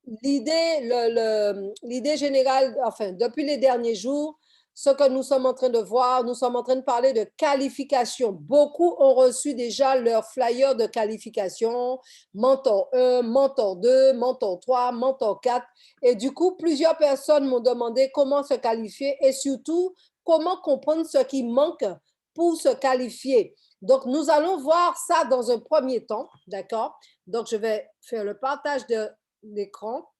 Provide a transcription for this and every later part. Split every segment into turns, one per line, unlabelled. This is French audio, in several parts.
l'idée générale, enfin, depuis les derniers jours, ce que nous sommes en train de voir, nous sommes en train de parler de qualification. Beaucoup ont reçu déjà leur flyer de qualification, mentor 1, mentor 2, mentor 3, mentor 4. Et du coup, plusieurs personnes m'ont demandé comment se qualifier et surtout comment comprendre ce qui manque pour se qualifier. Donc, nous allons voir ça dans un premier temps, d'accord? Donc, je vais faire le partage de l'écran.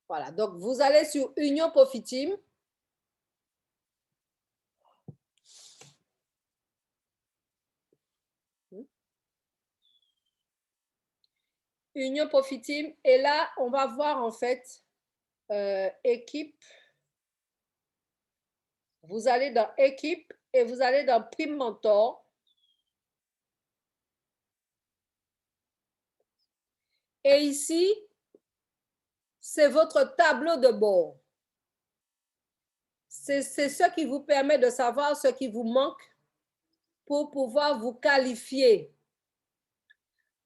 Voilà, donc vous allez sur Union Profit Team. Union Profit Team. Et là, on va voir en fait équipe. Vous allez dans équipe et vous allez dans Prime Mentor. Et ici, c'est votre tableau de bord. C'est ce qui vous permet de savoir ce qui vous manque pour pouvoir vous qualifier.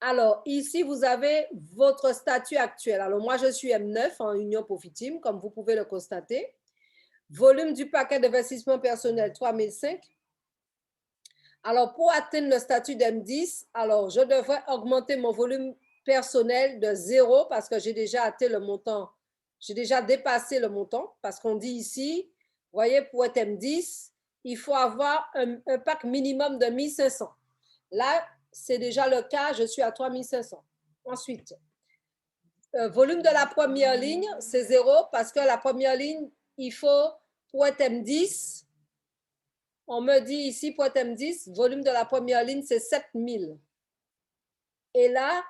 Alors, ici, vous avez votre statut actuel. Alors, moi, je suis M9 en Union Profit Team, comme vous pouvez le constater. Volume du paquet d'investissement personnel, 3005. Alors, pour atteindre le statut d'M10, alors, je devrais augmenter mon volume personnel de 0 parce que j'ai déjà atteint le montant. J'ai déjà dépassé le montant parce qu'on dit ici, vous voyez, pour être M10, il faut avoir un pack minimum de 1500. Là, c'est déjà le cas, je suis à 3500. Ensuite, volume de la première ligne, c'est 0 parce que la première ligne, il faut, pour être M10, on me dit ici, pour être M10, volume de la première ligne, c'est 7000. Et là,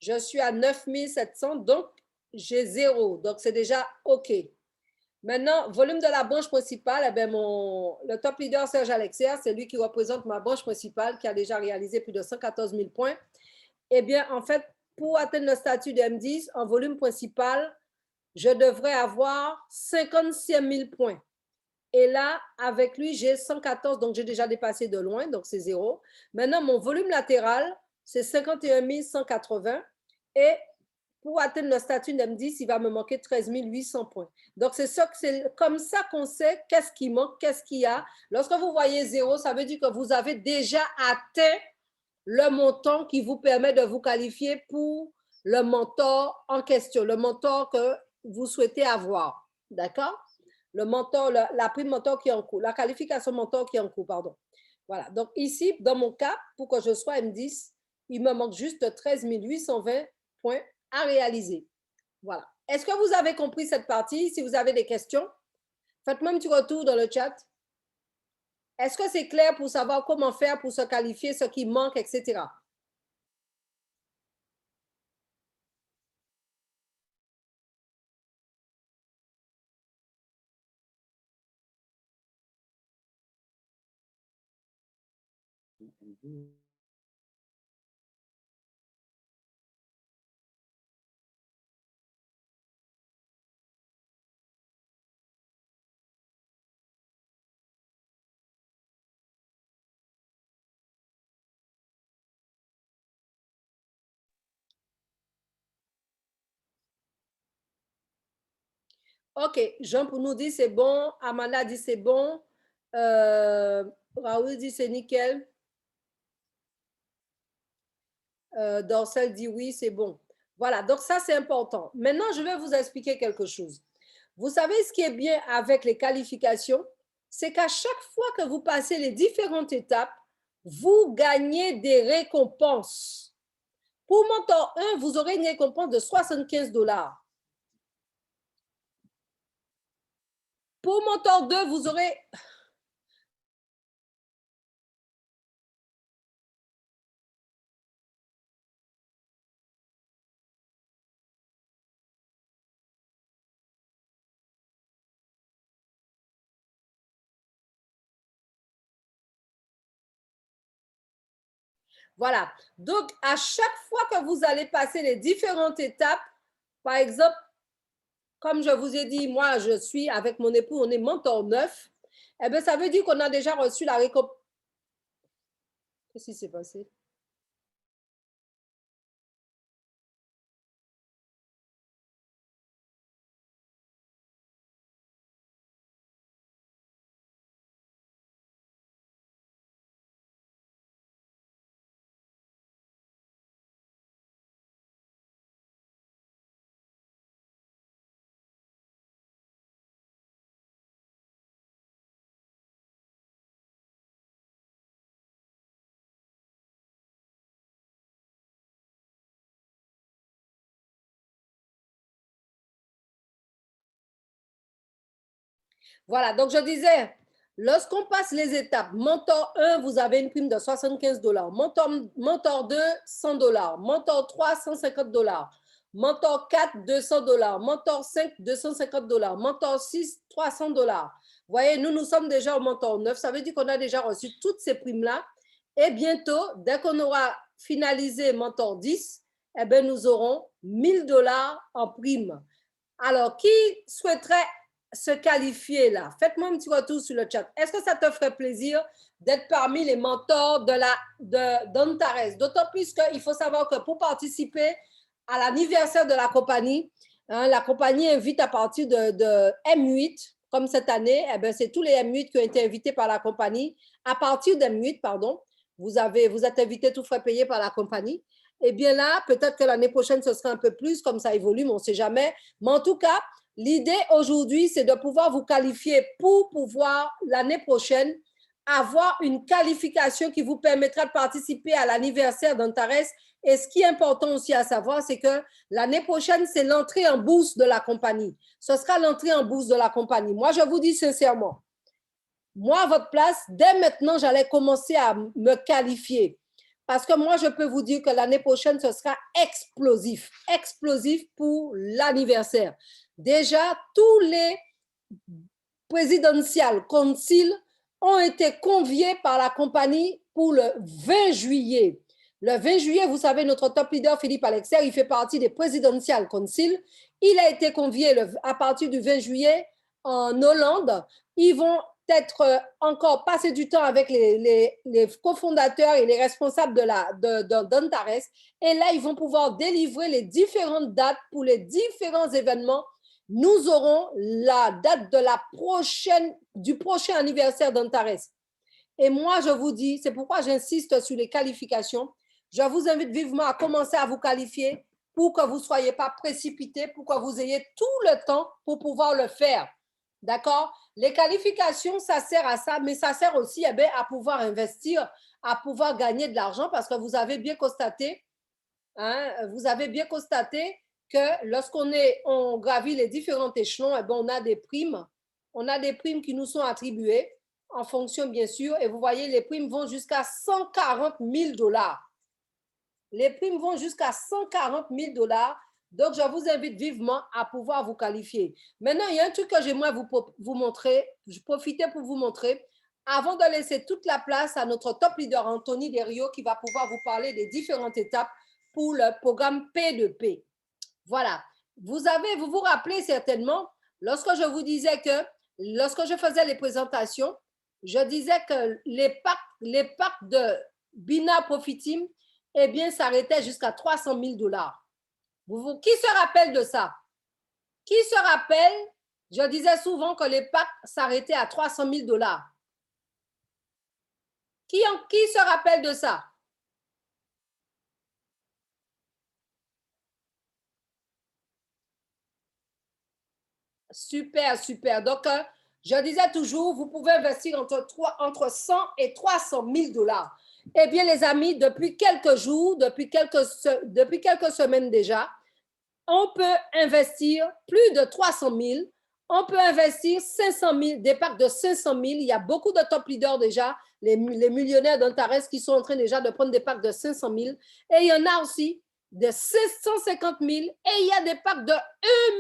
je suis à 9700, donc j'ai 0. Donc, c'est déjà OK. Maintenant, volume de la branche principale, eh bien, le top leader Serge Alexia, c'est lui qui représente ma branche principale qui a déjà réalisé plus de 114 000 points. Eh bien, en fait, pour atteindre le statut de M10 en volume principal, je devrais avoir 55 000 points. Et là, avec lui, j'ai 114, donc j'ai déjà dépassé de loin, donc c'est 0. Maintenant, mon volume latéral, c'est 51 180. Et pour atteindre le statut d'M10, il va me manquer 13 800 points. Donc, c'est comme ça qu'on sait qu'est-ce qui manque, qu'est-ce qu'il y a. Lorsque vous voyez 0, ça veut dire que vous avez déjà atteint le montant qui vous permet de vous qualifier pour le mentor en question, le mentor que vous souhaitez avoir. D'accord? Le mentor, la prime mentor qui est en cours, la qualification mentor qui est en cours, pardon. Voilà. Donc ici, dans mon cas, pour que je sois M10, il me manque juste 13 820 points à réaliser. Voilà. Est-ce que vous avez compris cette partie? Si vous avez des questions, faites-moi un petit retour dans le chat. Est-ce que c'est clair pour savoir comment faire pour se qualifier, ce qui manque, etc.? OK, Jean pour nous dit c'est bon, Amanda dit c'est bon, Raoul dit c'est nickel, Dorcel dit oui, c'est bon. Voilà, donc ça c'est important. Maintenant, je vais vous expliquer quelque chose. Vous savez ce qui est bien avec les qualifications, c'est qu'à chaque fois que vous passez les différentes étapes, vous gagnez des récompenses. Pour mentor 1, vous aurez une récompense de 75 $. Pour mentor 2, vous aurez Voilà. Donc, à chaque fois que vous allez passer les différentes étapes, par exemple, comme je vous ai dit, moi, je suis avec mon époux, on est mentor 9. Eh bien, ça veut dire qu'on a déjà reçu la récompense. Qu'est-ce qui s'est passé? Voilà, donc je disais, lorsqu'on passe les étapes, mentor 1, vous avez une prime de 75 $. Mentor 2, 100 $. Mentor 3, 150 $. Mentor 4, 200 $. Mentor 5, 250 $. Mentor 6, 300 $. Vous voyez, nous sommes déjà au mentor 9. Ça veut dire qu'on a déjà reçu toutes ces primes-là. Et bientôt, dès qu'on aura finalisé mentor 10, eh bien, nous aurons 1000 $ en prime. Alors, qui souhaiterait se qualifier là? Faites-moi un petit retour sur le chat. Est-ce que ça te ferait plaisir d'être parmi les mentors d'Antares? D'autant plus qu'il faut savoir que pour participer à l'anniversaire de la compagnie, la compagnie invite à partir de M8, comme cette année, eh c'est tous les M8 qui ont été invités par la compagnie. À partir d'M8, pardon, vous êtes invité tout frais payé par la compagnie. Eh bien là, peut-être que l'année prochaine, ce sera un peu plus, comme ça évolue, mais on ne sait jamais. Mais en tout cas, l'idée aujourd'hui, c'est de pouvoir vous qualifier pour pouvoir, l'année prochaine, avoir une qualification qui vous permettra de participer à l'anniversaire d'Antares. Et ce qui est important aussi à savoir, c'est que l'année prochaine, c'est l'entrée en bourse de la compagnie. Ce sera l'entrée en bourse de la compagnie. Moi, je vous dis sincèrement, moi, à votre place, dès maintenant, j'allais commencer à me qualifier. Parce que moi, je peux vous dire que l'année prochaine, ce sera explosif. Explosif pour l'anniversaire. Déjà, tous les présidential council ont été conviés par la compagnie pour le 20 juillet. Le 20 juillet, vous savez, notre top leader, Philippe Alexer, il fait partie des Presidential Council. Il a été convié à partir du 20 juillet en Hollande. Ils vont être encore passer du temps avec les cofondateurs et les responsables d'Antares. Et là, ils vont pouvoir délivrer les différentes dates pour les différents événements. Nous aurons la date du prochain anniversaire d'Antares. Et moi, je vous dis, c'est pourquoi j'insiste sur les qualifications. Je vous invite vivement à commencer à vous qualifier pour que vous ne soyez pas précipités, pour que vous ayez tout le temps pour pouvoir le faire. D'accord? Les qualifications, ça sert à ça, mais ça sert aussi à pouvoir investir, à pouvoir gagner de l'argent parce que vous avez bien constaté, que lorsqu'on gravit les différents échelons, on a des primes. On a des primes qui nous sont attribuées en fonction, bien sûr. Et vous voyez, les primes vont jusqu'à 140 000 $. Les primes vont jusqu'à 140 000 $. Donc, je vous invite vivement à pouvoir vous qualifier. Maintenant, il y a un truc que j'aimerais vous montrer. Je profitais pour vous montrer. Avant de laisser toute la place à notre top leader, Anthony Derriot, qui va pouvoir vous parler des différentes étapes pour le programme P2P. Voilà. Vous vous rappelez certainement, lorsque je vous disais que, lorsque je faisais les présentations, je disais que les packs de Bina Profit Team, eh bien, s'arrêtaient jusqu'à 300 000 $. Qui se rappelle de ça? Qui se rappelle? Je disais souvent que les packs s'arrêtaient à 300 000 $. Qui se rappelle de ça? Super, super. Donc, je disais toujours, vous pouvez investir entre 100 et 300 000 $. Eh bien, les amis, depuis quelques jours, depuis quelques semaines déjà, on peut investir plus de 300 000. On peut investir 500 000, des packs de 500 000. Il y a beaucoup de top leaders déjà, les millionnaires d'Antares qui sont en train déjà de prendre des packs de 500 000. Et il y en a aussi de 750 000 et il y a des packs de 1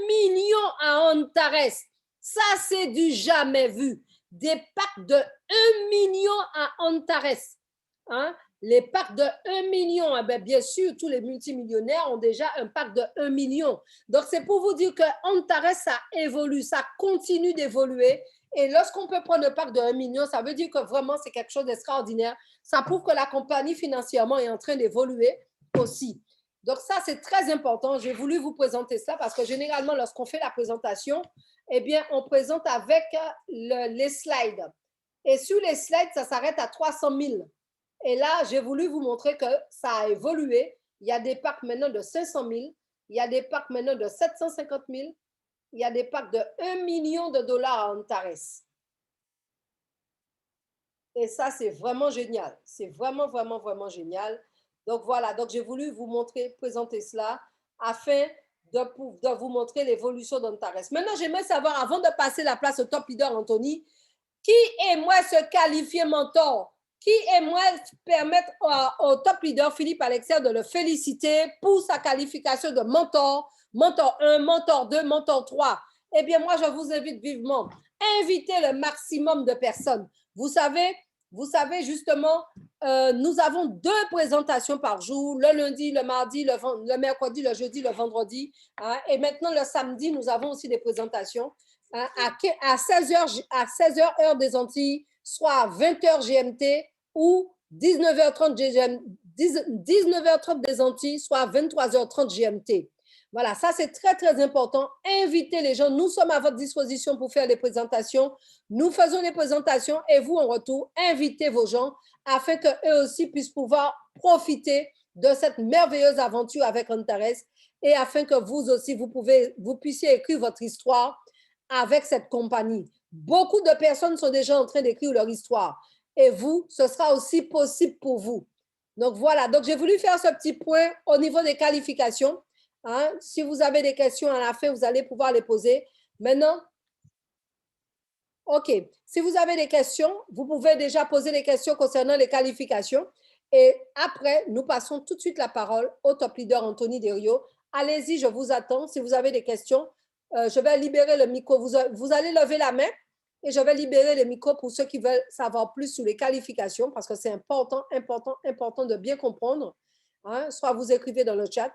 million à Antares. Ça, c'est du jamais vu. Des packs de 1 million à Antares. Hein? Les packs de 1 million, eh bien sûr, tous les multimillionnaires ont déjà un pack de 1 million. Donc, c'est pour vous dire que Antares, ça évolue, ça continue d'évoluer. Et lorsqu'on peut prendre un pack de 1 million, ça veut dire que vraiment, c'est quelque chose d'extraordinaire. Ça prouve que la compagnie financièrement est en train d'évoluer aussi. Donc, ça, c'est très important. J'ai voulu vous présenter ça parce que généralement, lorsqu'on fait la présentation, eh bien, on présente avec les slides. Et sur les slides, ça s'arrête à 300 000. Et là, j'ai voulu vous montrer que ça a évolué. Il y a des packs maintenant de 500 000, il y a des packs maintenant de 750 000, il y a des packs de 1 million de dollars à Antares. Et ça, c'est vraiment génial. C'est vraiment, vraiment, vraiment génial. Donc voilà, donc j'ai voulu vous montrer, présenter cela afin de vous montrer l'évolution d'Antares. Maintenant, j'aimerais savoir, avant de passer la place au top leader, Anthony, qui aimerait se qualifier mentor? Qui aimerait permettre au top leader Philippe Alexer de le féliciter pour sa qualification de mentor, mentor 1, mentor 2, mentor 3? Eh bien, moi, je vous invite vivement. Invitez le maximum de personnes. Vous savez justement, nous avons 2 présentations par jour, le lundi, le mardi, le mercredi, le jeudi, le vendredi. Hein, et maintenant, le samedi, nous avons aussi des présentations. À 16h heure des Antilles, soit 20h GMT ou 19h30 des Antilles, soit 23h30 GMT. Voilà, ça c'est très, très important. Invitez les gens. Nous sommes à votre disposition pour faire des présentations. Nous faisons des présentations et vous, en retour, invitez vos gens afin qu'eux aussi puissent pouvoir profiter de cette merveilleuse aventure avec Antares et afin que vous aussi, vous puissiez écrire votre histoire avec cette compagnie. Beaucoup de personnes sont déjà en train d'écrire leur histoire. Et vous, ce sera aussi possible pour vous. Donc voilà, donc j'ai voulu faire ce petit point au niveau des qualifications. Hein? Si vous avez des questions à la fin, vous allez pouvoir les poser. Maintenant, OK. Si vous avez des questions, vous pouvez déjà poser des questions concernant les qualifications. Et après, nous passons tout de suite la parole au top leader Anthony Derriot. Allez-y, je vous attends. Si vous avez des questions, je vais libérer le micro. Vous allez lever la main et je vais libérer le micro pour ceux qui veulent savoir plus sur les qualifications parce que c'est important, important, important de bien comprendre. Hein? Soit vous écrivez dans le chat.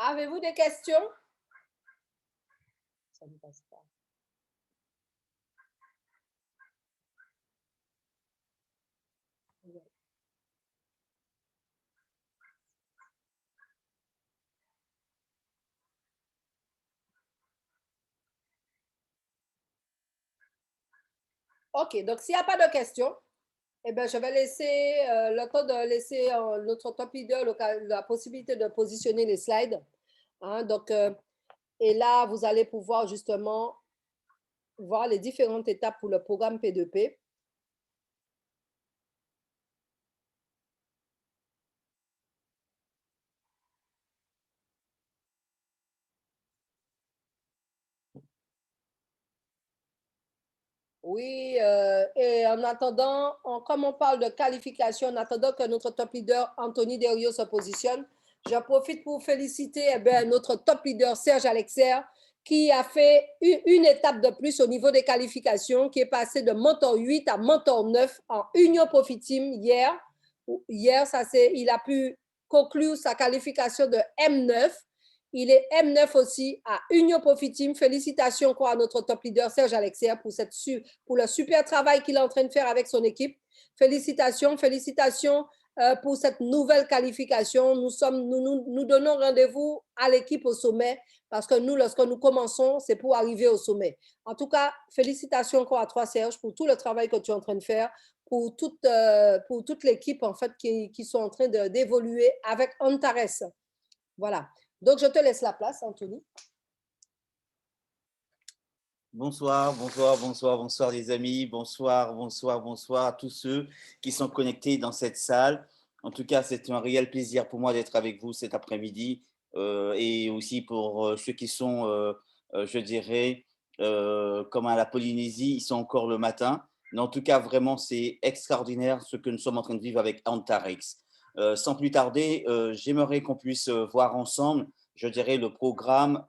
Avez-vous des questions? Ça ne passe pas. OK, donc s'il n'y a pas de questions, eh bien, je vais laisser le temps de laisser notre top leader la possibilité de positionner les slides. Hein, donc, et là, vous allez pouvoir justement voir les différentes étapes pour le programme P2P. Oui, et en attendant, comme on parle de qualification, en attendant que notre top leader Anthony Derriot se positionne, je profite pour féliciter notre top leader Serge Alexer qui a fait une étape de plus au niveau des qualifications, qui est passé de mentor 8 à mentor 9 en Union Profit Team hier. Hier, il a pu conclure sa qualification de M9. Il est M9 aussi à Union Profit Team. Félicitations encore à notre top leader Serge Alexer pour le super travail qu'il est en train de faire avec son équipe. Félicitations, félicitations pour cette nouvelle qualification. Nous donnons rendez-vous à l'équipe au sommet parce que nous, lorsque nous commençons, c'est pour arriver au sommet. En tout cas, félicitations encore à toi, Serge, pour tout le travail que tu es en train de faire, pour toute l'équipe en fait qui sont en train d'évoluer avec Antares. Voilà. Donc, je te laisse la place, Anthony.
Bonsoir, bonsoir, bonsoir, bonsoir les amis, bonsoir, bonsoir, bonsoir à tous ceux qui sont connectés dans cette salle. En tout cas, c'est un réel plaisir pour moi d'être avec vous cet après-midi et aussi pour ceux qui sont, je dirais, comme à la Polynésie, ils sont encore le matin. Mais en tout cas, vraiment, c'est extraordinaire ce que nous sommes en train de vivre avec Antarex. Sans plus tarder, j'aimerais qu'on puisse voir ensemble, je dirais, le programme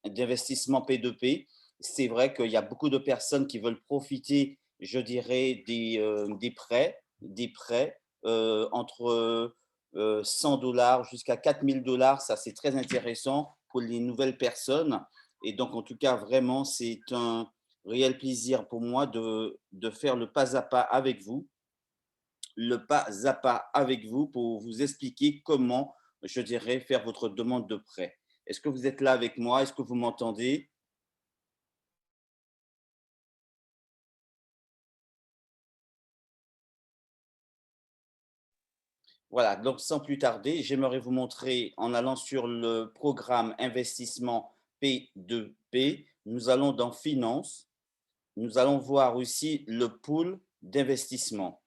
d'investissement P2P. C'est vrai qu'il y a beaucoup de personnes qui veulent profiter, je dirais, des prêts entre 100 $ jusqu'à 4 000 $. Ça, c'est très intéressant pour les nouvelles personnes. Et donc, en tout cas, vraiment, c'est un réel plaisir pour moi de faire le pas à pas avec vous, pour vous expliquer comment, je dirais, faire votre demande de prêt. Est-ce que vous êtes là avec moi? Est-ce que vous m'entendez? Voilà, donc sans plus tarder, j'aimerais vous montrer en allant sur le programme investissement P2P. Nous allons dans Finance. Nous allons voir aussi le pool d'investissement.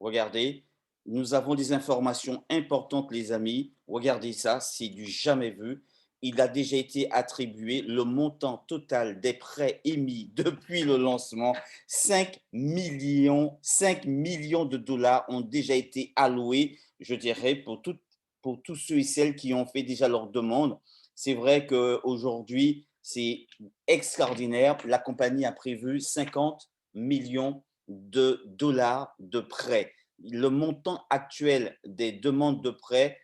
Regardez, nous avons des informations importantes, les amis. Regardez ça, c'est du jamais vu. Il a déjà été attribué le montant total des prêts émis depuis le lancement. 5 millions de dollars ont déjà été alloués, je dirais, pour tous ceux et celles qui ont fait déjà leur demande. C'est vrai qu'aujourd'hui, c'est extraordinaire. La compagnie a prévu 50 millions de dollars de prêts. Le montant actuel des demandes de prêts,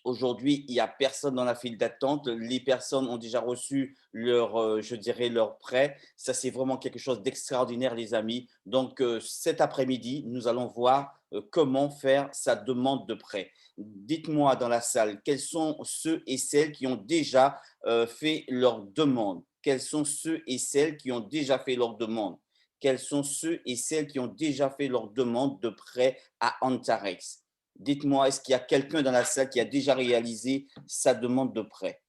aujourd'hui, il n'y a personne dans la file d'attente. Les personnes ont déjà reçu leur, je dirais, leur prêt. Ça, c'est vraiment quelque chose d'extraordinaire, les amis. Donc, cet après-midi, nous allons voir comment faire sa demande de prêt. Dites-moi dans la salle, quels sont ceux et celles qui ont déjà fait leur demande? Quels sont ceux et celles qui ont déjà fait leur demande? Quels sont ceux et celles qui ont déjà fait leur demande de prêt à Antarex? Dites-moi, est-ce qu'il y a quelqu'un dans la salle qui a déjà réalisé sa demande de prêt?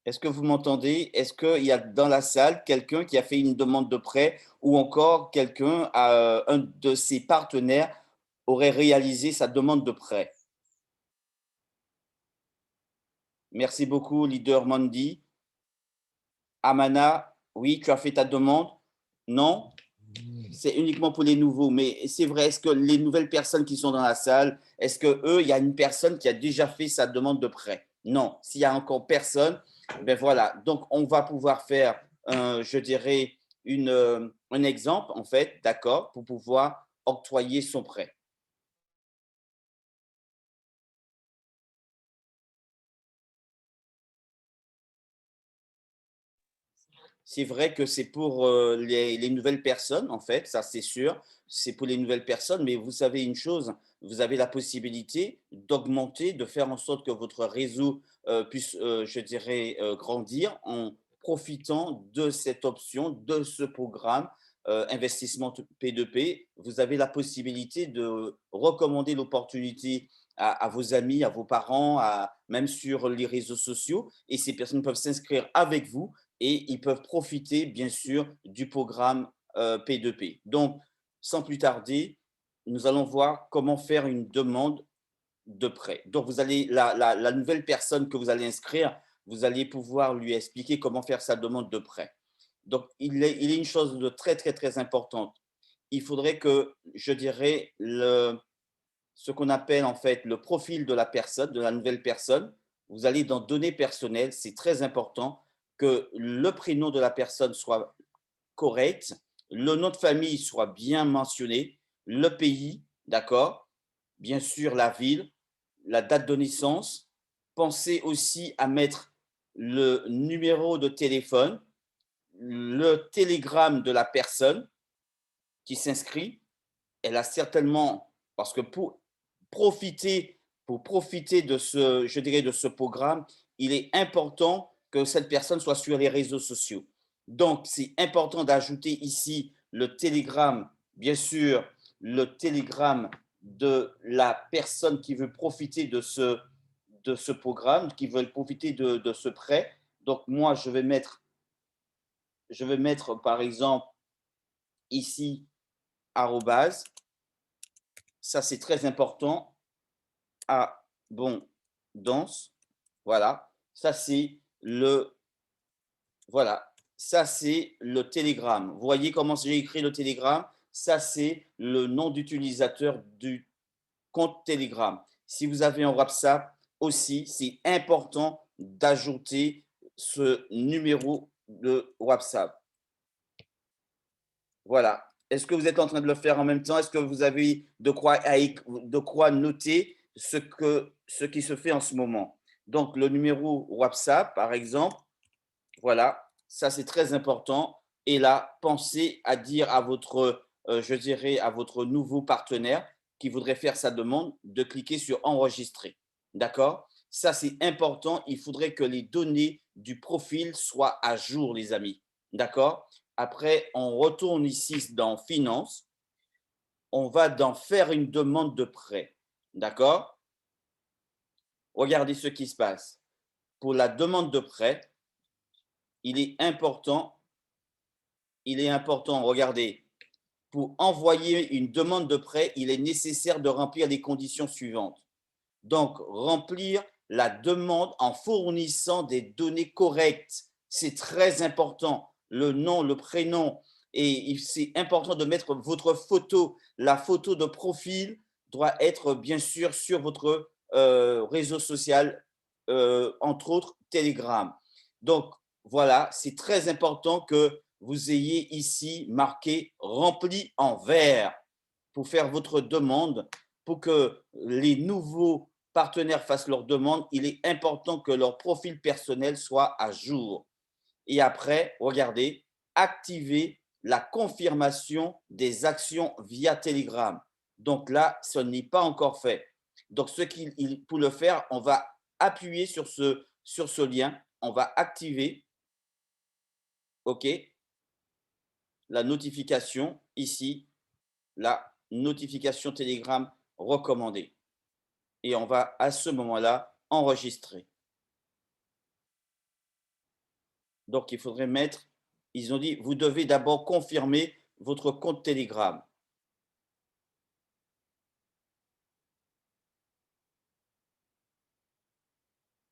Est-ce que vous m'entendez? Est-ce qu'il y a dans la salle quelqu'un qui a fait une demande de prêt ou encore quelqu'un, un de ses partenaires aurait réalisé sa demande de prêt? Merci beaucoup, leader Mondi. Amana, oui, tu as fait ta demande? Non? C'est uniquement pour les nouveaux, mais c'est vrai, est-ce que les nouvelles personnes qui sont dans la salle, est-ce que eux, il y a une personne qui a déjà fait sa demande de prêt? Non. S'il y a encore personne, ben voilà. Donc, on va pouvoir faire, je dirais, un exemple, en fait, d'accord, pour pouvoir octroyer son prêt. C'est vrai que c'est pour les nouvelles personnes, en fait, ça c'est sûr. C'est pour les nouvelles personnes, mais vous savez une chose, vous avez la possibilité d'augmenter, de faire en sorte que votre réseau puisse, je dirais, grandir en profitant de cette option, de ce programme investissement P2P. Vous avez la possibilité de recommander l'opportunité à vos amis, à vos parents, même sur les réseaux sociaux, et ces personnes peuvent s'inscrire avec vous et ils peuvent profiter, bien sûr, du programme P2P. Donc, sans plus tarder, nous allons voir comment faire une demande de prêt. Donc, vous allez, la nouvelle personne que vous allez inscrire, vous allez pouvoir lui expliquer comment faire sa demande de prêt. Donc, il est une chose de très, très, très importante. Il faudrait que, je dirais, ce qu'on appelle en fait le profil de la personne, de la nouvelle personne. Vous allez dans données personnelles, c'est très important que le prénom de la personne soit correct, le nom de famille soit bien mentionné, le pays, d'accord, bien sûr la ville, la date de naissance. Pensez aussi à mettre le numéro de téléphone, le télégramme de la personne qui s'inscrit, elle a certainement, parce que pour profiter de ce, je dirais, de ce programme, il est important que cette personne soit sur les réseaux sociaux. Donc, c'est important d'ajouter ici le Telegram, bien sûr, le Telegram de la personne qui veut profiter de ce programme, qui veut profiter de ce prêt. Donc, moi, je vais mettre par exemple ici, arrobase. Ça, c'est très important. Abondance. Voilà. Ça, c'est le, voilà. Ça, c'est le Telegram. Vous voyez comment j'ai écrit le Telegram? Ça, c'est le nom d'utilisateur du compte Telegram. Si vous avez un WhatsApp aussi, c'est important d'ajouter ce numéro de WhatsApp. Voilà. Est-ce que vous êtes en train de le faire en même temps? Est-ce que vous avez de quoi noter ce qui se fait en ce moment? Donc, le numéro WhatsApp, par exemple, voilà, ça c'est très important. Et là, pensez à dire à votre, je dirais, à votre nouveau partenaire qui voudrait faire sa demande de cliquer sur enregistrer. D'accord? Ça c'est important. Il faudrait que les données du profil soient à jour, les amis. D'accord? Après, on retourne ici dans Finances. On va dans Faire une demande de prêt. D'accord? Regardez ce qui se passe. Pour la demande de prêt, il est important, regardez, pour envoyer une demande de prêt, il est nécessaire de remplir les conditions suivantes. Donc, remplir la demande en fournissant des données correctes. C'est très important. Le nom, le prénom. Et c'est important de mettre votre photo. La photo de profil doit être bien sûr sur votre réseau social, entre autres Telegram. Donc, voilà, c'est très important que vous ayez ici marqué rempli en vert pour faire votre demande, pour que les nouveaux partenaires fassent leur demande. Il est important que leur profil personnel soit à jour. Et après, regardez, activez la confirmation des actions via Telegram. Donc là, ce n'est pas encore fait. Donc, pour le faire, on va appuyer sur ce lien, on va activer, OK, la notification ici, la notification Telegram recommandée. Et on va à ce moment-là enregistrer. Donc, il faudrait mettre, ils ont dit, vous devez d'abord confirmer votre compte Telegram.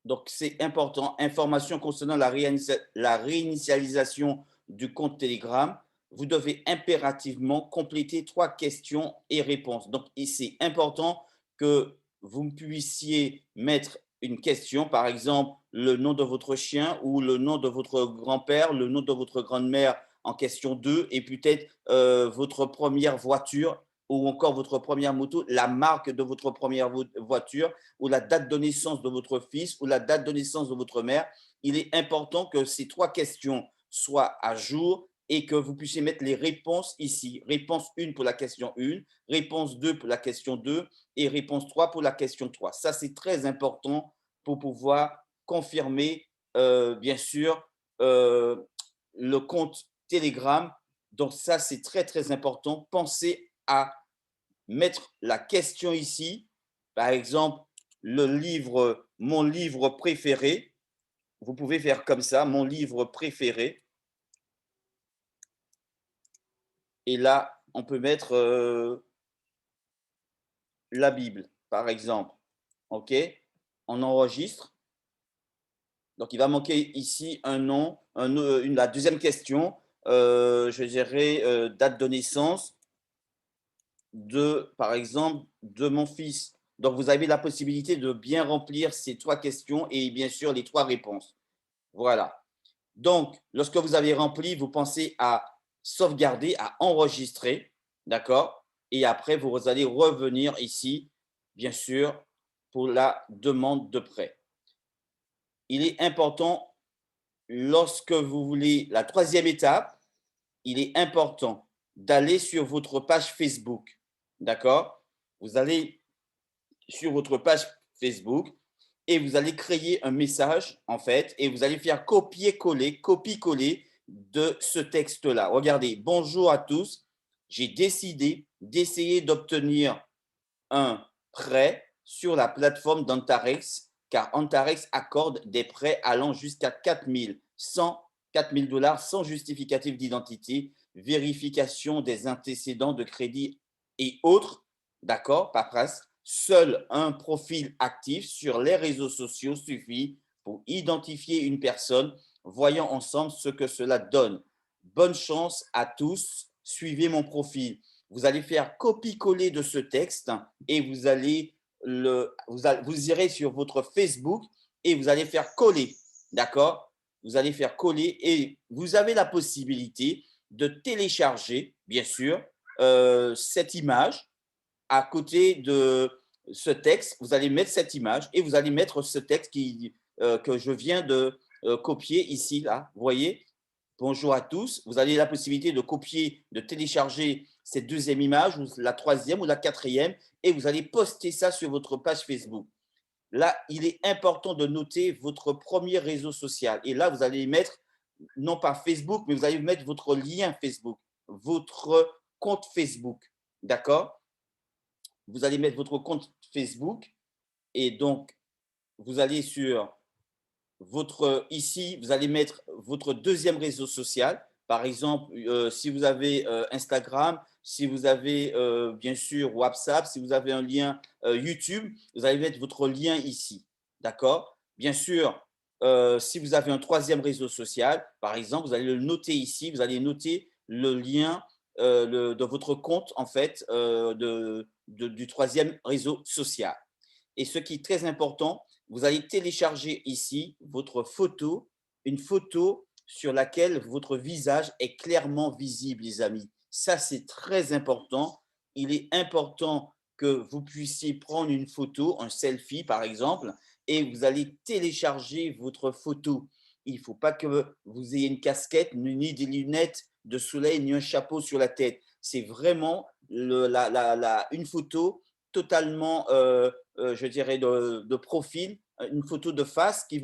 Donc, c'est important. Information concernant la réinitialisation du compte Telegram. Vous devez impérativement compléter 3 questions et réponses. Donc, c'est important que vous puissiez mettre une question, par exemple, le nom de votre chien ou le nom de votre grand-père, le nom de votre grand-mère en question 2, et peut-être votre première voiture ou encore votre première moto, la marque de votre première voiture, ou la date de naissance de votre fils ou la date de naissance de votre mère. Il est important que ces 3 questions soient à jour et que vous puissiez mettre les réponses ici. Réponse 1 pour la question 1, réponse 2 pour la question 2 et réponse 3 pour la question 3. Ça, c'est très important pour pouvoir confirmer, bien sûr, le compte Telegram. Donc ça, c'est très, très important. Pensez à mettre la question ici. Par exemple, mon livre préféré. Vous pouvez faire comme ça, mon livre préféré. Et là, on peut mettre la Bible, par exemple. OK? On enregistre. Donc, il va manquer ici un nom, la deuxième question, je dirais date de naissance par exemple, de mon fils. Donc, vous avez la possibilité de bien remplir ces 3 questions et bien sûr les 3 réponses. Voilà. Donc, lorsque vous avez rempli, vous pensez à sauvegarder, à enregistrer, d'accord? Et après, vous allez revenir ici, bien sûr, pour la demande de prêt. Il est important, lorsque vous voulez la 3e étape, il est important d'aller sur votre page Facebook. d'accord? Vous allez sur votre page Facebook et vous allez créer un message, en fait, et vous allez faire copier-coller, copie-coller de ce texte-là. Regardez, bonjour à tous, j'ai décidé d'essayer d'obtenir un prêt sur la plateforme d'Antarex, car Antarex accorde des prêts allant jusqu'à 4 000 dollars sans justificatif d'identité, vérification des antécédents de crédit et autres. D'accord, paperasse. Seul un profil actif sur les réseaux sociaux suffit pour identifier une personne. Voyons ensemble ce que cela donne. Bonne chance à tous. Suivez mon profil. Vous allez faire copie-coller de ce texte et vous irez sur votre Facebook et vous allez faire coller. D'accord? Vous allez faire coller et vous avez la possibilité de télécharger, bien sûr, cette image à côté de ce texte. Vous allez mettre cette image et vous allez mettre ce texte que je viens de copier ici, là. Vous voyez? Bonjour à tous. Vous avez la possibilité de copier, de télécharger cette deuxième image, ou la troisième ou la quatrième, et vous allez poster ça sur votre page Facebook. Là, il est important de noter votre premier réseau social. Et là, vous allez mettre, non pas Facebook, mais vous allez mettre votre lien Facebook, votre compte Facebook. D'accord? Vous allez mettre votre compte Facebook et donc, vous allez sur ici, vous allez mettre votre deuxième réseau social. Par exemple, si vous avez Instagram, si vous avez bien sûr WhatsApp, si vous avez un lien YouTube, vous allez mettre votre lien ici. D'accord? Bien sûr, si vous avez un troisième réseau social, par exemple, vous allez le noter ici, vous allez noter le lien de votre compte, en fait, du troisième réseau social. Et ce qui est très important, vous allez télécharger ici votre photo, une photo sur laquelle votre visage est clairement visible, les amis. Ça, c'est très important. Il est important que vous puissiez prendre une photo, un selfie par exemple, et vous allez télécharger votre photo. Il ne faut pas que vous ayez une casquette, ni des lunettes de soleil, ni un chapeau sur la tête. C'est vraiment une photo totalement je dirais, de profil, une photo de face qui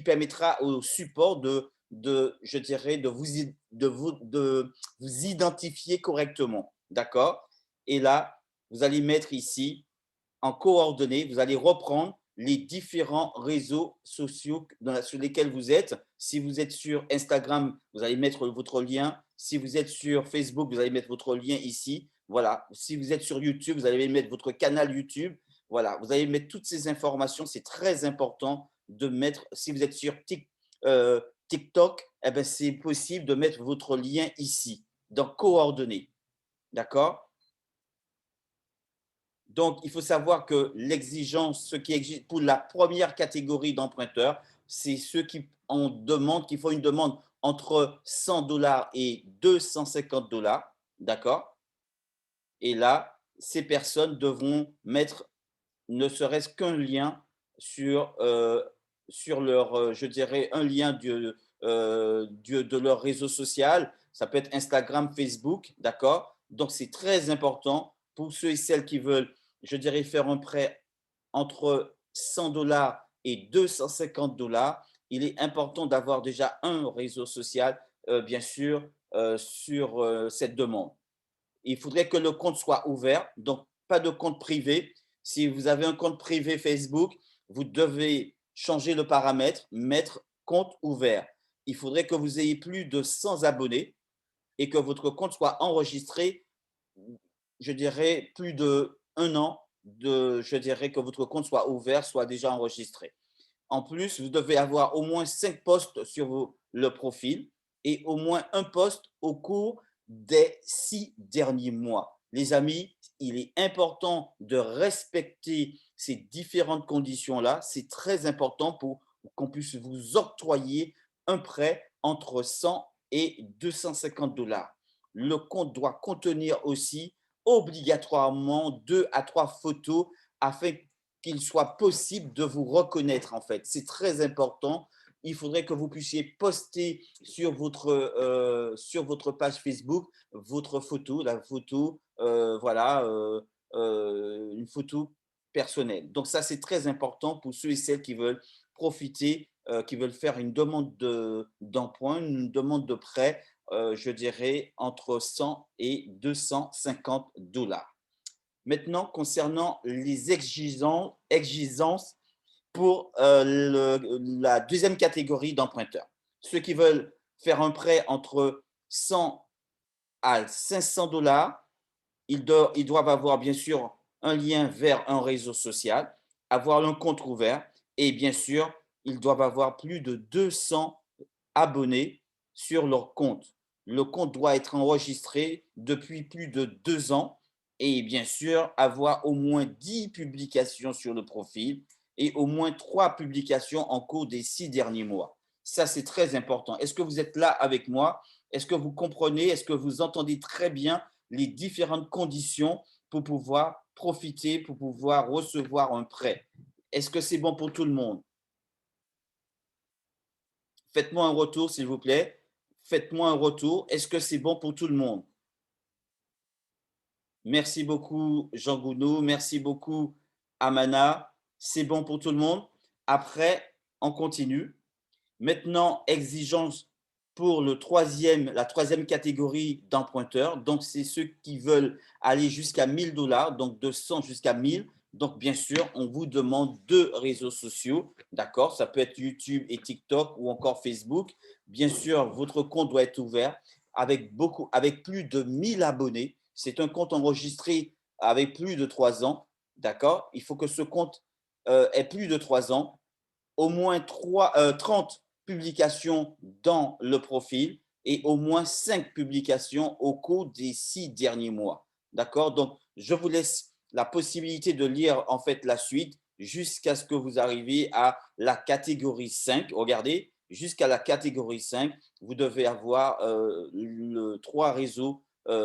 permettra au support je dirais, de vous identifier correctement. D'accord? Et là, vous allez mettre ici, en coordonnées, vous allez reprendre les différents réseaux sociaux sur lesquels vous êtes. Si vous êtes sur Instagram, vous allez mettre votre lien. Si vous êtes sur Facebook, vous allez mettre votre lien ici. Voilà. Si vous êtes sur YouTube, vous allez mettre votre canal YouTube. Voilà. Vous allez mettre toutes ces informations. C'est très important de mettre, si vous êtes sur TikTok, eh ben, c'est possible de mettre votre lien ici, dans coordonnées. D'accord? Donc, il faut savoir que l'exigence, ce qui existe pour la première catégorie d'emprunteurs, c'est ceux qui font une demande entre 100 dollars et 250 dollars. D'accord? Et là, ces personnes devront mettre ne serait-ce qu'un lien sur leur, je dirais, un lien de leur réseau social. Ça peut être Instagram, Facebook, d'accord? Donc, c'est très important pour ceux et celles qui veulent, je dirais, faire un prêt entre 100 dollars et 250 dollars. Il est important d'avoir déjà un réseau social, bien sûr, sur cette demande. Il faudrait que le compte soit ouvert, donc pas de compte privé. Si vous avez un compte privé Facebook, vous devez changer le paramètre, mettre compte ouvert. Il faudrait que vous ayez plus de 100 abonnés et que votre compte soit enregistré, je dirais, plus de 1 an, je dirais que votre compte soit ouvert, soit déjà enregistré. En plus, vous devez avoir au moins 5 posts sur le profil et au moins un post au cours des 6 derniers mois. Les amis, il est important de respecter ces différentes conditions-là. C'est très important pour qu'on puisse vous octroyer un prêt entre 100 et 250 dollars. Le compte doit contenir aussi obligatoirement 2 à 3 photos afin qu'il soit possible de vous reconnaître en fait. C'est très important il faudrait que vous puissiez poster sur votre page Facebook votre photo, la photo, voilà, une photo personnelle. Donc ça, c'est très important pour ceux et celles qui veulent profiter, qui veulent faire une demande d'emprunt, une demande de prêt, je dirais entre 100 et 250 $. Maintenant, concernant les exigences pour la deuxième catégorie d'emprunteurs, ceux qui veulent faire un prêt entre 100 à 500 $, ils doivent avoir bien sûr un lien vers un réseau social, avoir un compte ouvert et bien sûr, ils doivent avoir plus de 200 abonnés sur leur compte. Le compte doit être enregistré depuis plus de 2 ans et bien sûr avoir au moins 10 publications sur le profil et au moins 3 publications en cours des 6 derniers mois. Ça, c'est très important. Est-ce que vous êtes là avec moi? Est-ce que vous comprenez? Est-ce que vous entendez très bien les différentes conditions pour pouvoir profiter, pour pouvoir recevoir un prêt? Est-ce que c'est bon pour tout le monde? Faites-moi un retour, s'il vous plaît. Faites-moi un retour. Est-ce que c'est bon pour tout le monde? Merci beaucoup, Jean Gounod. Merci beaucoup, Amana. C'est bon pour tout le monde. Après, on continue. Maintenant, exigence pour la troisième catégorie d'emprunteurs. Donc, c'est ceux qui veulent aller jusqu'à 1 000 $, donc de 100 jusqu'à 1 000. Donc, bien sûr, on vous demande 2 réseaux sociaux. D'accord? Ça peut être YouTube et TikTok ou encore Facebook. Bien sûr, votre compte doit être ouvert avec plus de 1 000 abonnés. C'est un compte enregistré avec plus de 3 ans. D'accord? Il faut que ce compte ait plus de 3 ans, au moins 30 publications dans le profil et au moins 5 publications au cours des 6 derniers mois. D'accord? Donc, je vous laisse la possibilité de lire en fait la suite jusqu'à ce que vous arriviez à la catégorie 5. Regardez, jusqu'à la catégorie 5, vous devez avoir 3 réseaux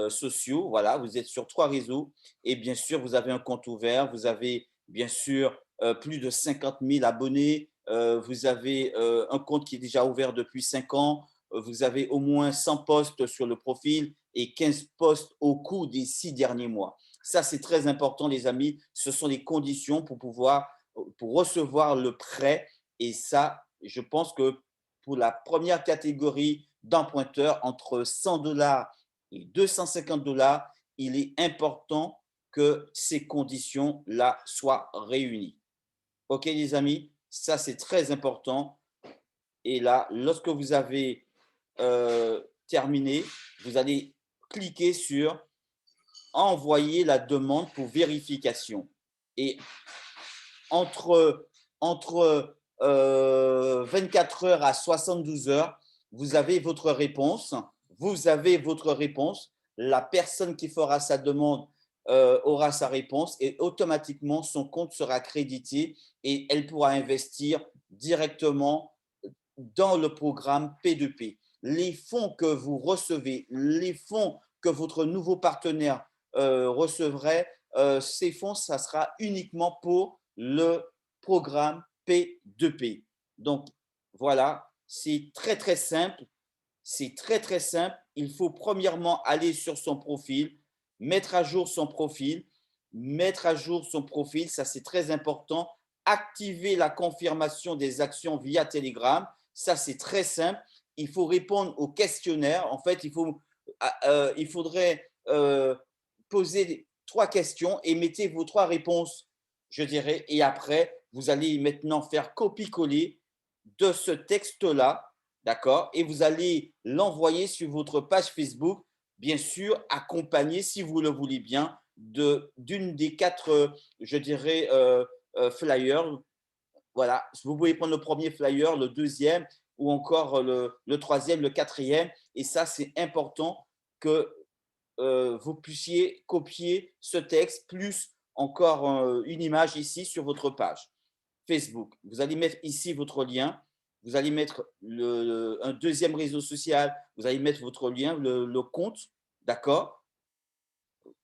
sociaux. Voilà, vous êtes sur 3 réseaux et bien sûr, vous avez un compte ouvert, vous avez bien sûr plus de 50 000 abonnés, vous avez un compte qui est déjà ouvert depuis 5 ans, vous avez au moins 100 posts sur le profil et 15 posts au cours des 6 derniers mois. Ça, c'est très important, les amis. Ce sont les conditions pour recevoir le prêt. Et ça, je pense que pour la première catégorie d'emprunteurs, entre 100 $ et 250 $, il est important que ces conditions-là soient réunies. OK, les amis, ça, c'est très important. Et là, lorsque vous avez terminé, vous allez cliquer sur envoyer la demande pour vérification. Et entre 24 heures à 72 heures, vous avez votre réponse. Vous avez votre réponse. La personne qui fera sa demande aura sa réponse et automatiquement, son compte sera crédité et elle pourra investir directement dans le programme P2P. Les fonds que vous recevez, les fonds que votre nouveau partenaire recevrait, ces fonds, ça sera uniquement pour le programme P2P. Donc, voilà, c'est très, très simple. C'est très, très simple. Il faut premièrement aller sur son profil, mettre à jour son profil, mettre à jour son profil, ça c'est très important. Activer la confirmation des actions via Telegram, ça c'est très simple. Il faut répondre au questionnaire. En fait, il faudrait poser 3 questions et mettez vos 3 réponses, je dirais. Et après, vous allez maintenant faire copier-coller de ce texte-là, d'accord? Et vous allez l'envoyer sur votre page Facebook, bien sûr, accompagné, si vous le voulez bien, d'une des 4, je dirais, flyers. Voilà, vous pouvez prendre le premier flyer, le deuxième ou encore le troisième, le quatrième. Et ça, c'est important que vous puissiez copier ce texte plus encore une image ici sur votre page Facebook. Vous allez mettre ici votre lien. Vous allez mettre un deuxième réseau social. Vous allez mettre votre lien, le compte. D'accord?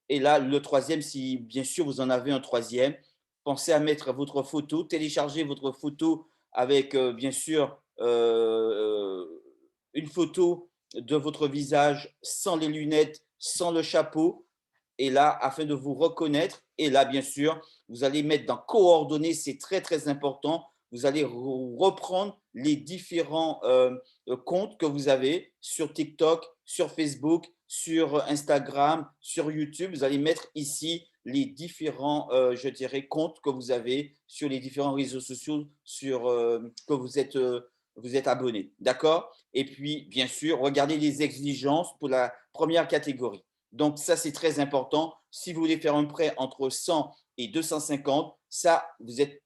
Et là, le troisième, si bien sûr vous en avez un troisième, pensez à mettre votre photo, télécharger votre photo avec bien sûr une photo de votre visage sans les lunettes, sans le chapeau, et là, afin de vous reconnaître, et là, bien sûr, vous allez mettre dans coordonnées, c'est très, très important. Vous allez reprendre les différents comptes que vous avez sur TikTok, sur Facebook, sur Instagram, sur YouTube. Vous allez mettre ici les différents, je dirais, comptes que vous avez sur les différents réseaux sociaux que vous êtes abonné. D'accord? Et puis, bien sûr, regardez les exigences pour la première catégorie. Donc, ça, c'est très important. Si vous voulez faire un prêt entre 100 et 250, ça, vous êtes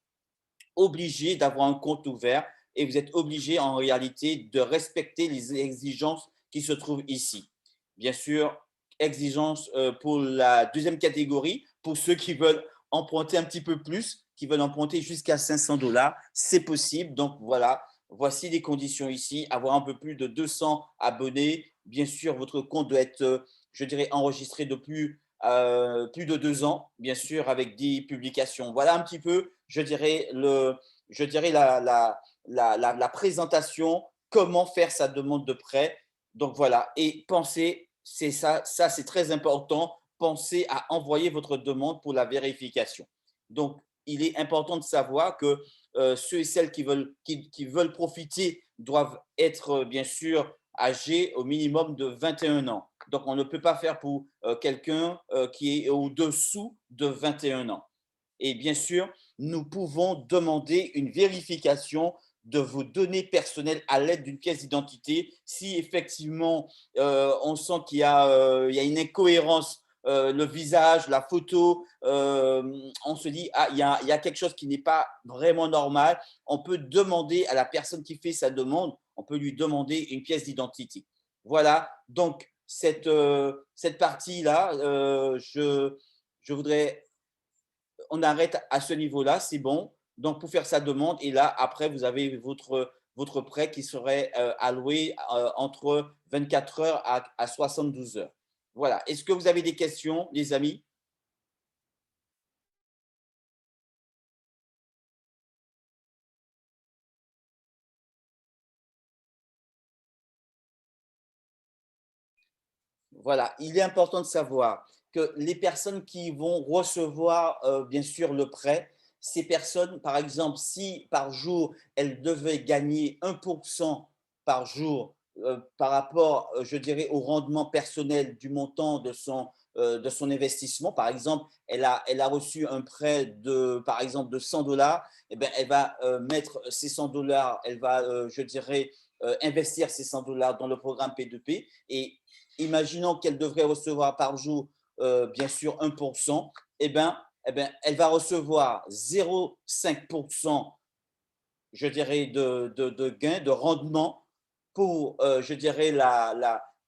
obligé d'avoir un compte ouvert et vous êtes obligé en réalité de respecter les exigences qui se trouvent ici. Bien sûr, exigences pour la deuxième catégorie, pour ceux qui veulent emprunter un petit peu plus, qui veulent emprunter jusqu'à 500 $, c'est possible. Donc voilà, voici les conditions ici. Avoir un peu plus de 200 abonnés. Bien sûr, votre compte doit être, je dirais, enregistré depuis plus de 2 ans, bien sûr, avec 10 publications. Voilà un petit peu, je dirais la présentation, comment faire sa demande de prêt. Donc voilà, et pensez, c'est ça, c'est très important, pensez à envoyer votre demande pour la vérification. Donc, il est important de savoir que ceux et celles qui veulent profiter doivent être bien sûr âgés au minimum de 21 ans. Donc, on ne peut pas faire pour quelqu'un qui est au-dessous de 21 ans. Et bien sûr, nous pouvons demander une vérification de vos données personnelles à l'aide d'une pièce d'identité. Si effectivement on sent il y a une incohérence, le visage, la photo, on se dit ah, il y a quelque chose qui n'est pas vraiment normal, on peut demander à la personne qui fait sa demande, on peut lui demander une pièce d'identité. Voilà, donc cette partie-là, je voudrais on arrête à ce niveau-là, c'est bon. Donc, pour faire sa demande, et là, après, vous avez votre prêt qui serait alloué entre 24 heures à 72 heures. Voilà. Est-ce que vous avez des questions, les amis? Voilà. Il est important de savoir que les personnes qui vont recevoir, bien sûr, le prêt, ces personnes, par exemple, si par jour, elles devaient gagner 1% par jour par rapport, je dirais, au rendement personnel du montant de son investissement, par exemple, elle a reçu un prêt de, par exemple, de 100 $, eh bien, elle va mettre ces 100 $, elle va, je dirais, investir ces 100 $ dans le programme P2P et imaginons qu'elle devrait recevoir par jour, bien sûr, 1%, elle va recevoir 0,5%, je dirais, de gain, de rendement pour, je dirais,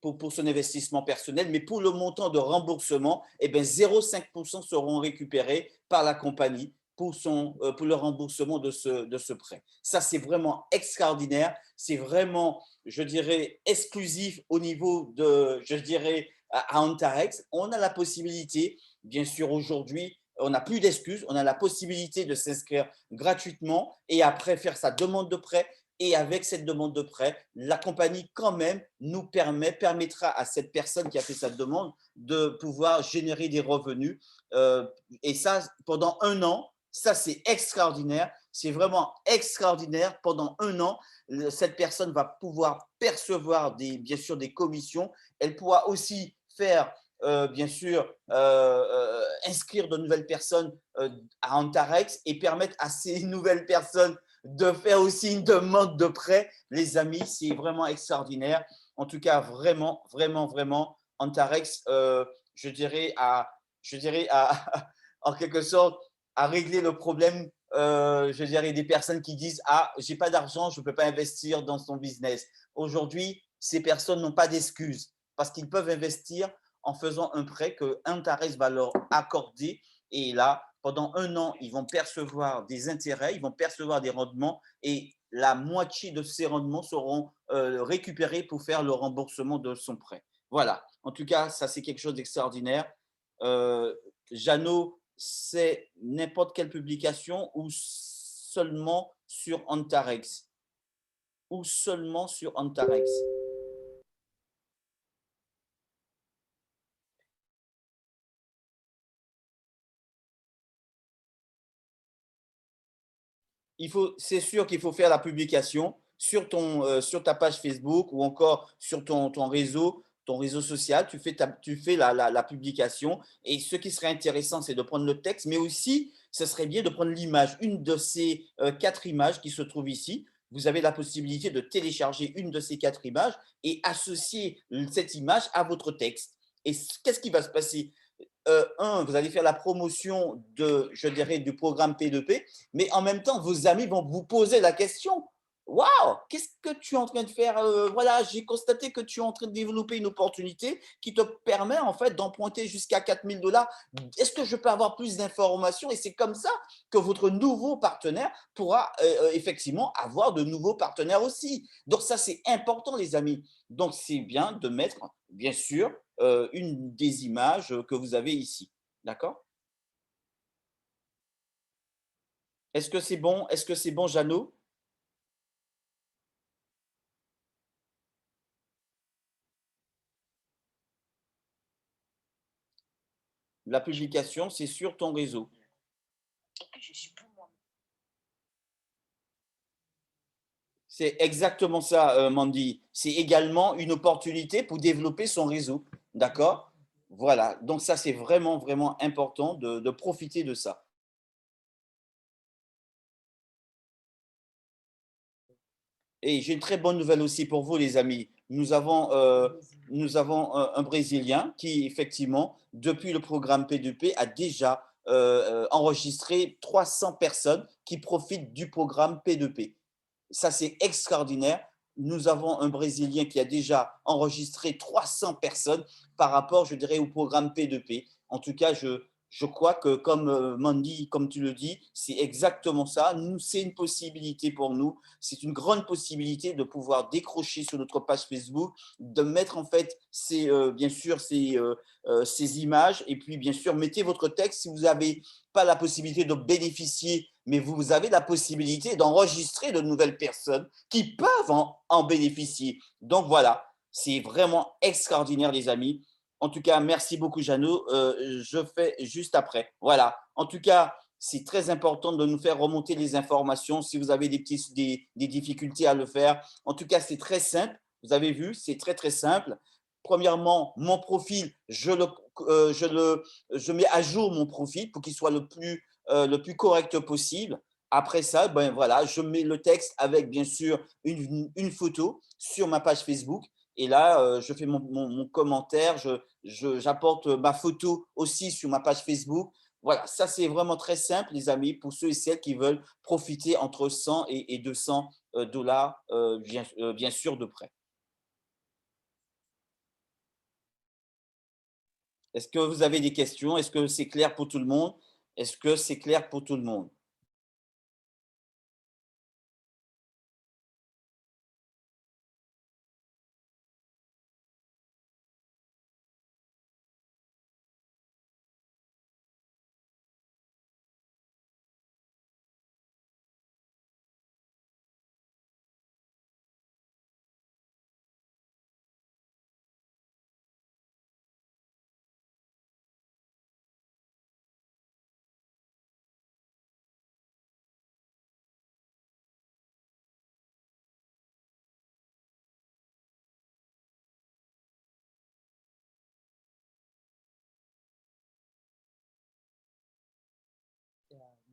pour son investissement personnel, mais pour le montant de remboursement, 0,5% seront récupérés par la compagnie pour le remboursement de ce prêt. Ça, c'est vraiment extraordinaire. C'est vraiment, je dirais, exclusif au niveau de, je dirais, à Antarex. On a la possibilité, bien sûr, aujourd'hui, on n'a plus d'excuses, on a la possibilité de s'inscrire gratuitement et après faire sa demande de prêt. Et avec cette demande de prêt, la compagnie quand même permettra à cette personne qui a fait sa demande de pouvoir générer des revenus. Et ça, pendant un an, ça c'est extraordinaire. C'est vraiment extraordinaire. Pendant un an, cette personne va pouvoir percevoir bien sûr des commissions. Elle pourra aussi faire bien sûr, inscrire de nouvelles personnes à Antarex et permettre à ces nouvelles personnes de faire aussi une demande de prêt. Les amis, c'est vraiment extraordinaire. En tout cas, vraiment, vraiment, vraiment, Antarex, je dirais en quelque sorte, à régler le problème, je dirais, des personnes qui disent « Ah, j'ai pas d'argent, je ne peux pas investir dans son business ». Aujourd'hui, ces personnes n'ont pas d'excuses parce qu'ils peuvent investir en faisant un prêt que Antares va leur accorder. Et là, pendant un an, ils vont percevoir des intérêts, ils vont percevoir des rendements et la moitié de ces rendements seront récupérés pour faire le remboursement de son prêt. Voilà. En tout cas, ça, c'est quelque chose d'extraordinaire. Jeannot, c'est n'importe quelle publication ou seulement sur Antarex? ou seulement sur Antarex? C'est sûr qu'il faut faire la publication sur ta page Facebook ou encore sur ton réseau social. Tu fais la publication. Et ce qui serait intéressant, c'est de prendre le texte, mais aussi, ce serait bien de prendre l'image, une de ces 4 images qui se trouvent ici. Vous avez la possibilité de télécharger une de ces 4 images et associer cette image à votre texte. Et qu'est-ce qui va se passer? Vous allez faire la promotion je dirais, du programme P2P, mais en même temps, vos amis vont vous poser la question. Waouh, qu'est-ce que tu es en train de faire? Voilà, j'ai constaté que tu es en train de développer une opportunité qui te permet en fait d'emprunter jusqu'à 4 000 $. Est-ce que je peux avoir plus d'informations? Et c'est comme ça que votre nouveau partenaire pourra effectivement avoir de nouveaux partenaires aussi. Donc ça, c'est important, les amis. Donc c'est bien de mettre, bien sûr, une des images que vous avez ici. D'accord? Est-ce que c'est bon? Est-ce que c'est bon, Jeannot? La publication, c'est sur ton réseau. C'est exactement ça, Mandy. C'est également une opportunité pour développer son réseau. D'accord? Voilà. Donc ça, c'est vraiment, vraiment important de profiter de ça. Et j'ai une très bonne nouvelle aussi pour vous, les amis. Nous avons un Brésilien qui, effectivement, depuis le programme P2P, a déjà enregistré 300 personnes qui profitent du programme P2P. Ça, c'est extraordinaire. Nous avons un Brésilien qui a déjà enregistré 300 personnes par rapport, je dirais, au programme P2P. En tout cas, je crois que, comme Mandy, comme tu le dis, c'est exactement ça. C'est une possibilité pour nous. C'est une grande possibilité de pouvoir décrocher sur notre page Facebook, de mettre en fait, bien sûr, ces images. Et puis, bien sûr, mettez votre texte si vous n'avez pas la possibilité de bénéficier, mais vous avez la possibilité d'enregistrer de nouvelles personnes qui peuvent en bénéficier. Donc voilà, c'est vraiment extraordinaire, les amis. En tout cas, merci beaucoup, Jeannot. Je fais juste après. Voilà. En tout cas, c'est très important de nous faire remonter les informations si vous avez des difficultés à le faire. En tout cas, c'est très simple. Vous avez vu, c'est très, très simple. Premièrement, mon profil, je mets à jour mon profil pour qu'il soit le plus correct possible. Après ça, ben voilà, je mets le texte avec bien sûr une photo sur ma page Facebook. Et là, je fais mon commentaire, j'apporte ma photo aussi sur ma page Facebook. Voilà, ça c'est vraiment très simple, les amis, pour ceux et celles qui veulent profiter entre 100 et 200 dollars, bien sûr, de prêt. Est-ce que vous avez des questions? Est-ce que c'est clair pour tout le monde? Est-ce que c'est clair pour tout le monde?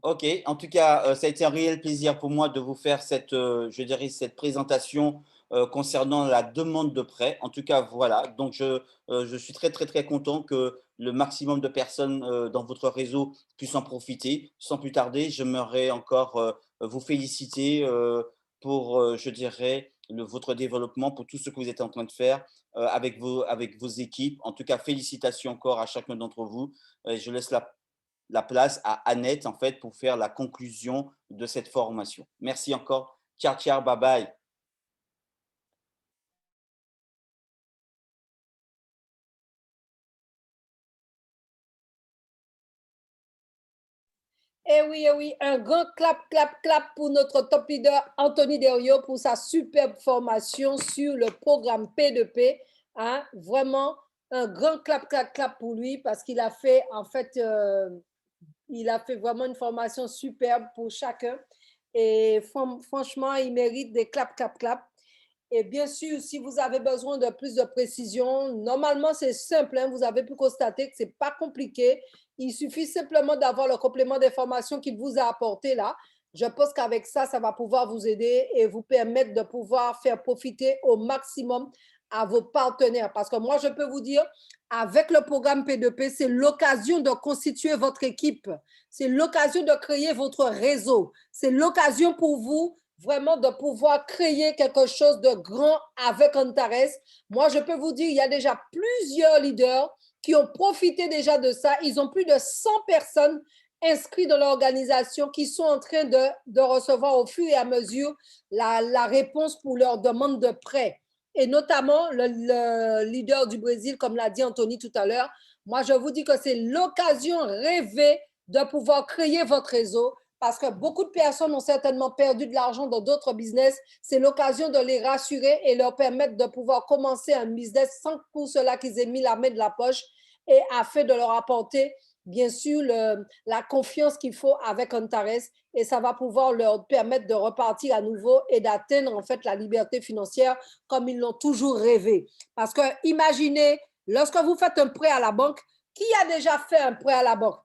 Ok, en tout cas, ça a été un réel plaisir pour moi de vous faire je dirais, cette présentation concernant la demande de prêt. En tout cas, voilà. Donc, je suis très, très, très content que le maximum de personnes dans votre réseau puissent en profiter. Sans plus tarder, j'aimerais encore vous féliciter pour, je dirais, votre développement, pour tout ce que vous êtes en train de faire avec vos équipes. En tout cas, félicitations encore à chacun d'entre vous. Je laisse la place à Annette, en fait, pour faire la conclusion de cette formation. Merci encore. Ciao, ciao, bye bye.
Eh oui, un grand clap, clap, clap pour notre top leader Anthony Derriot pour sa superbe formation sur le programme P2P. Hein? Vraiment, un grand clap, clap, clap pour lui parce qu'il a fait, en fait, il a fait vraiment une formation superbe pour chacun. Et franchement, il mérite des clap, clap, clap. Et bien sûr, si vous avez besoin de plus de précision, normalement, c'est simple. Hein, vous avez pu constater que ce n'est pas compliqué. Il suffit simplement d'avoir le complément d'information qu'il vous a apporté là. Je pense qu'avec ça, ça va pouvoir vous aider et vous permettre de pouvoir faire profiter au maximum à vos partenaires. Parce que moi, je peux vous dire, avec le programme P2P, c'est l'occasion de constituer votre équipe. C'est l'occasion de créer votre réseau. C'est l'occasion pour vous vraiment de pouvoir créer quelque chose de grand avec Antares. Moi, je peux vous dire, il y a déjà plusieurs leaders qui ont profité déjà de ça. Ils ont plus de 100 personnes inscrites dans l'organisation qui sont en train de recevoir au fur et à mesure la réponse pour leur demande de prêt. Et notamment le leader du Brésil, comme l'a dit Anthony tout à l'heure. Moi, je vous dis que c'est l'occasion rêvée de pouvoir créer votre réseau, parce que beaucoup de personnes ont certainement perdu de l'argent dans d'autres business. C'est l'occasion de les rassurer et leur permettre de pouvoir commencer un business sans pour cela qu'ils aient mis la main de la poche et afin de leur apporter, bien sûr, la confiance qu'il faut avec Antares. Et ça va pouvoir leur permettre de repartir à nouveau et d'atteindre en fait la liberté financière comme ils l'ont toujours rêvé. Parce que imaginez, lorsque vous faites un prêt à la banque, qui a déjà fait un prêt à la banque?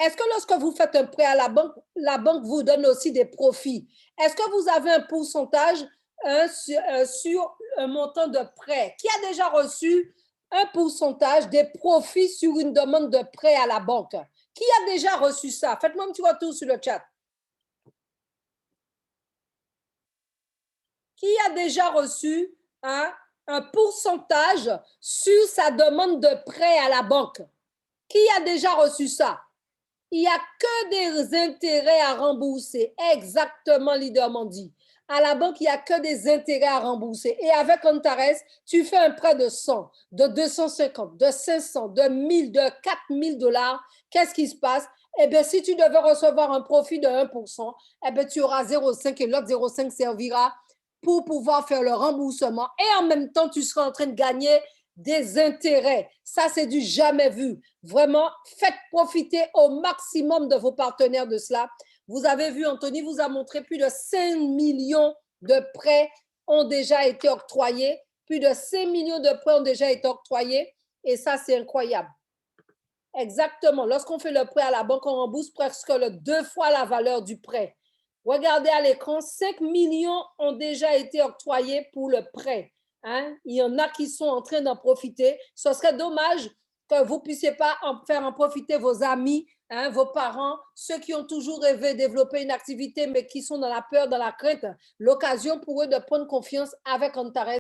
Est-ce que lorsque vous faites un prêt à la banque vous donne aussi des profits? Est-ce que vous avez un pourcentage sur un montant de prêt? Qui a déjà reçu un pourcentage des profits sur une demande de prêt à la banque? Qui a déjà reçu ça? Faites-moi un petit retour sur le chat. Qui a déjà reçu un pourcentage sur sa demande de prêt à la banque? Qui a déjà reçu ça? Il n'y a que des intérêts à rembourser. Exactement, leader Mandy. À la banque, il n'y a que des intérêts à rembourser. Et avec Antares, tu fais un prêt de 100, de 250, de 500, de 1000, de 4000 dollars. Qu'est-ce qui se passe? Eh bien, si tu devais recevoir un profit de 1%, eh bien, tu auras 0,5 et l'autre 0,5 servira pour pouvoir faire le remboursement. Et en même temps, tu seras en train de gagner des intérêts. Ça, c'est du jamais vu. Vraiment, faites profiter au maximum de vos partenaires de cela. Vous avez vu, Anthony vous a montré plus de 5 millions de prêts ont déjà été octroyés. Plus de 5 millions de prêts ont déjà été octroyés. Et ça, c'est incroyable. Exactement. Lorsqu'on fait le prêt à la banque, on rembourse presque 2 fois la valeur du prêt. Regardez à l'écran, 5 millions ont déjà été octroyés pour le prêt. Hein? Il y en a qui sont en train d'en profiter. Ce serait dommage que vous ne puissiez pas en faire en profiter vos amis, hein, vos parents, ceux qui ont toujours rêvé de développer une activité, mais qui sont dans la peur, dans la crainte. L'occasion pour eux de prendre confiance avec Antares.